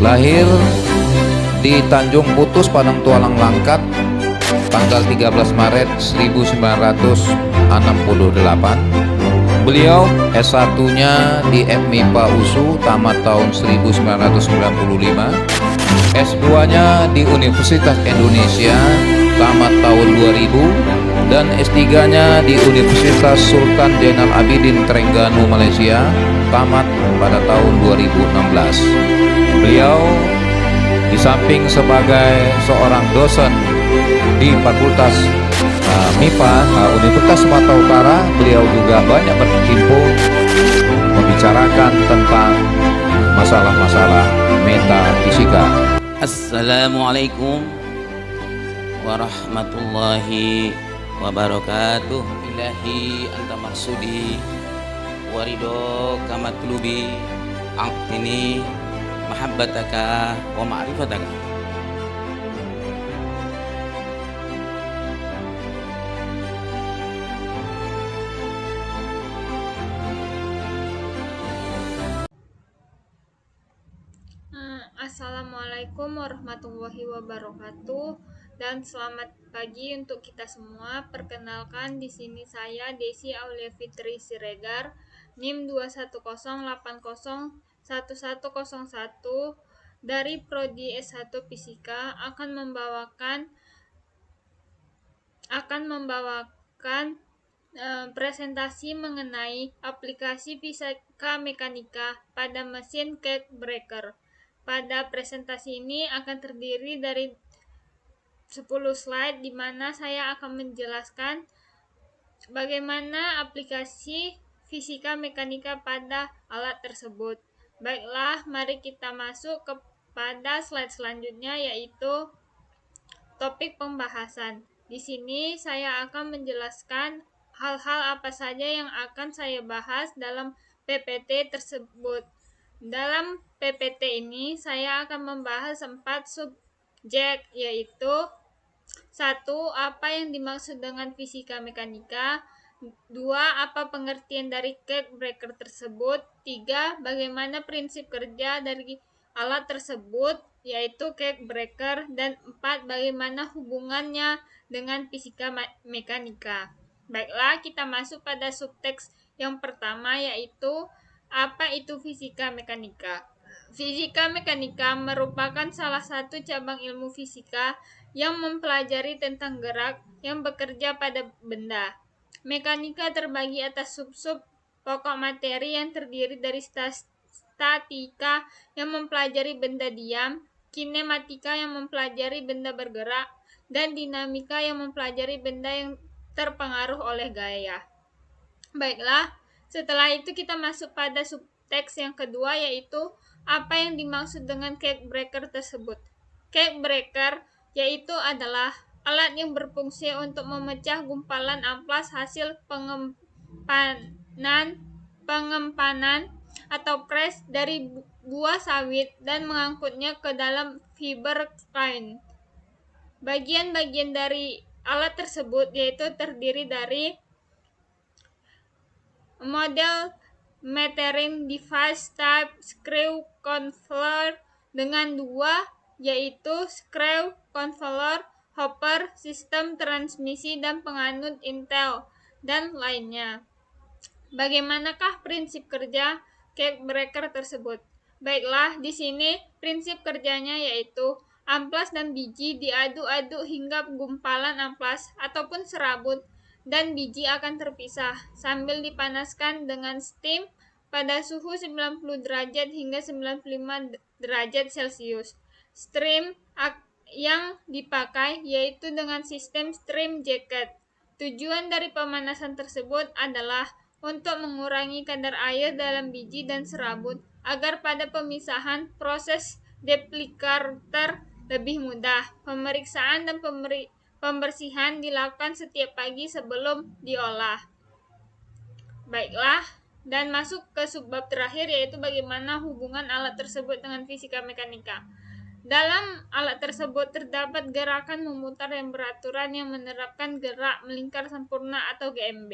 Lahir di Tanjung Putus, Padang Tualang Langkat, tanggal 13 Maret 1968. Beliau S1-nya di FMIPA USU, tamat tahun 1995. S2-nya di Universitas Indonesia, tamat tahun 2000. Dan S3-nya di Universitas Sultan Zainal Abidin Terengganu, Malaysia, tamat pada tahun 2016. Beliau di samping sebagai seorang dosen di Fakultas MIPA Universitas Sumatera Utara, beliau juga banyak berkecimpung membicarakan tentang masalah-masalah metafisika. Assalamualaikum warahmatullahi wabarakatuh. Ilahi anta maksudi warido kamatlubi aqtini mahabbataka wa ma'rifataka. Assalamualaikum warahmatullahi wabarakatuh dan selamat pagi untuk kita semua. Perkenalkan, di sini saya Desi Aulia Fitri Siregar, NIM 210801101 dari Prodi S1 Fisika akan membawakan presentasi mengenai aplikasi fisika mekanika pada mesin cake breaker. Pada presentasi ini akan terdiri dari 10 slide di mana saya akan menjelaskan bagaimana aplikasi fisika mekanika pada alat tersebut. Baiklah, mari kita masuk kepada slide selanjutnya, yaitu topik pembahasan. Di sini saya akan menjelaskan hal-hal apa saja yang akan saya bahas dalam PPT tersebut. Dalam PPT ini saya akan membahas 4 subjek, yaitu 1. Apa yang dimaksud dengan fisika mekanika. 2. Apa pengertian dari cake breaker tersebut. 3. Bagaimana prinsip kerja dari alat tersebut, yaitu cake breaker. Dan 4. Bagaimana hubungannya dengan fisika mekanika. Baiklah, kita masuk pada subteks yang pertama, yaitu apa itu fisika mekanika. Fisika mekanika merupakan salah satu cabang ilmu fisika yang mempelajari tentang gerak yang bekerja pada benda. Mekanika terbagi atas sub-sub pokok materi yang terdiri dari statika yang mempelajari benda diam, kinematika yang mempelajari benda bergerak, dan dinamika yang mempelajari benda yang terpengaruh oleh gaya. Baiklah, setelah itu kita masuk pada subteks yang kedua, yaitu apa yang dimaksud dengan cake breaker tersebut. Cake breaker yaitu adalah alat yang berfungsi untuk memecah gumpalan amplas hasil pengempanan atau press dari buah sawit dan mengangkutnya ke dalam fiber kain. Bagian-bagian dari alat tersebut yaitu terdiri dari model metering device type screw controller dengan 2, yaitu screw controller, hopper, sistem transmisi dan penganut Intel, dan lainnya. Bagaimanakah prinsip kerja cake breaker tersebut? Baiklah, di sini prinsip kerjanya yaitu amplas dan biji diaduk-aduk hingga gumpalan amplas ataupun serabut dan biji akan terpisah sambil dipanaskan dengan steam pada suhu 90 derajat hingga 95 derajat Celcius. Stream yang dipakai yaitu dengan sistem steam jacket. Tujuan dari pemanasan tersebut adalah untuk mengurangi kadar air dalam biji dan serabut agar pada pemisahan proses deplicator lebih mudah. Pemeriksaan dan pembersihan dilakukan setiap pagi sebelum diolah. Baiklah, dan masuk ke subbab terakhir, yaitu bagaimana hubungan alat tersebut dengan fisika mekanika. Dalam alat tersebut terdapat gerakan memutar yang beraturan yang menerapkan gerak melingkar sempurna atau GMB.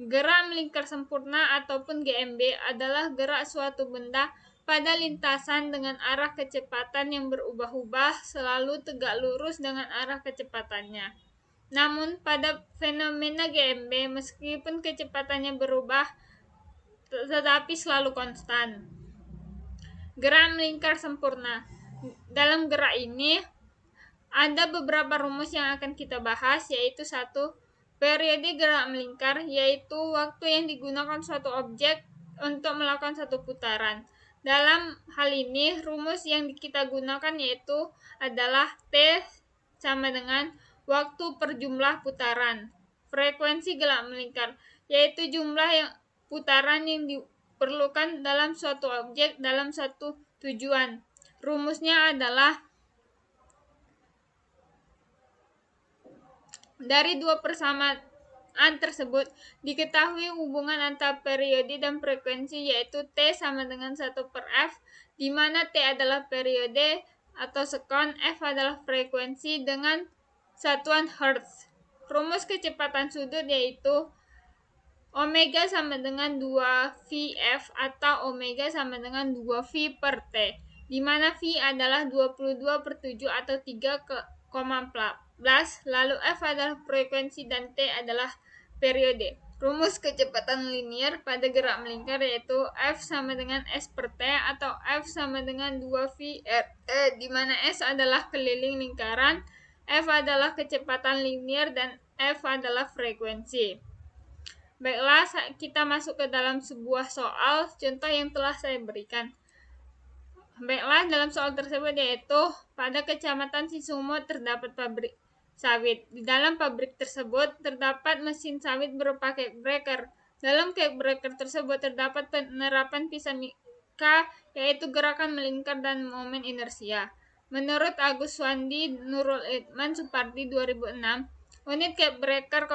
Gerak melingkar sempurna ataupun GMB adalah gerak suatu benda pada lintasan dengan arah kecepatan yang berubah-ubah selalu tegak lurus dengan arah kecepatannya. Namun pada fenomena GMB meskipun kecepatannya berubah tetapi selalu konstan. Gerak melingkar sempurna. Dalam gerak ini ada beberapa rumus yang akan kita bahas, yaitu satu, periode gerak melingkar, yaitu waktu yang digunakan suatu objek untuk melakukan satu putaran. Dalam hal ini, rumus yang kita gunakan yaitu adalah T sama dengan waktu per jumlah putaran. Frekuensi gerak melingkar, yaitu jumlah yang putaran yang diperlukan dalam suatu objek dalam satu tujuan. Rumusnya adalah dari dua persamaan tersebut diketahui hubungan antara periode dan frekuensi, yaitu T sama dengan 1 per F, di mana T adalah periode atau sekon, F adalah frekuensi dengan satuan Hertz. Rumus kecepatan sudut yaitu omega sama dengan 2VF atau omega sama dengan 2V per T, di mana V adalah 22 per 7 atau 3,14, lalu F adalah frekuensi dan T adalah periode. Rumus kecepatan linear pada gerak melingkar yaitu F sama dengan S per T atau F sama dengan 2V di mana S adalah keliling lingkaran, F adalah kecepatan linear, dan F adalah frekuensi. Baiklah, kita masuk ke dalam sebuah soal contoh yang telah saya berikan. Baiklah, dalam soal tersebut yaitu pada Kecamatan Sisumo terdapat pabrik sawit. Di dalam pabrik tersebut terdapat mesin sawit berupa cake breaker. Dalam cake breaker tersebut terdapat penerapan fisika yaitu gerakan melingkar dan momen inersia. Menurut Agus Wandi Nurul Idman Supardi 2006, unit cake breaker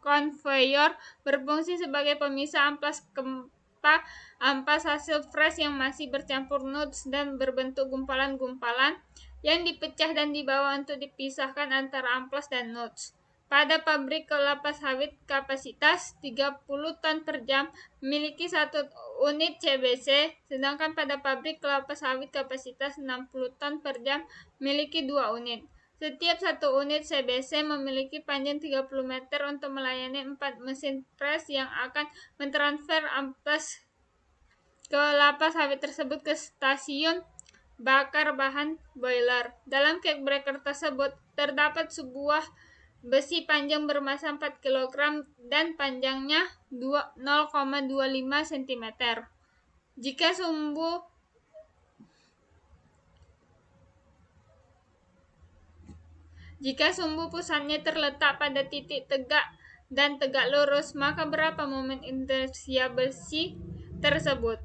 conveyor berfungsi sebagai pemisah amplas kempa ampas hasil fresh yang masih bercampur nuts dan berbentuk gumpalan-gumpalan yang dipecah dan dibawa untuk dipisahkan antara amplas dan nuts. Pada pabrik kelapa sawit kapasitas 30 ton per jam memiliki 1 unit CBC, sedangkan pada pabrik kelapa sawit kapasitas 60 ton per jam memiliki 2 unit. Setiap 1 unit CBC memiliki panjang 30 meter untuk melayani 4 mesin press yang akan mentransfer amplas kelapa sawit tersebut ke stasiun bakar bahan boiler. Dalam cake breaker tersebut terdapat sebuah besi panjang bermassa 4 kg dan panjangnya 0,25 cm. Jika sumbu pusatnya terletak pada titik tegak dan tegak lurus, maka berapa momen inersia besi tersebut?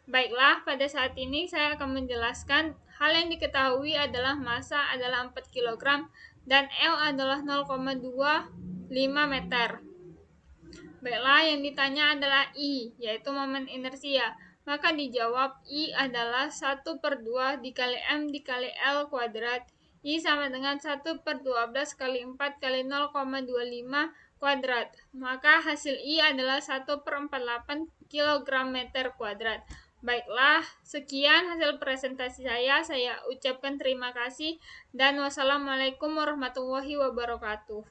Baiklah, pada saat ini saya akan menjelaskan. Hal yang diketahui adalah massa adalah 4 kg dan L adalah 0,25 meter. Baiklah, yang ditanya adalah I, yaitu momen inersia. Maka dijawab I adalah 1 per 2 dikali M dikali L kuadrat. I sama dengan 1 per 12 kali 4 kali 0,25 kuadrat. Maka hasil I adalah 1 per 48 kg meter kuadrat. Baiklah, sekian hasil presentasi saya. Saya ucapkan terima kasih dan wassalamualaikum warahmatullahi wabarakatuh.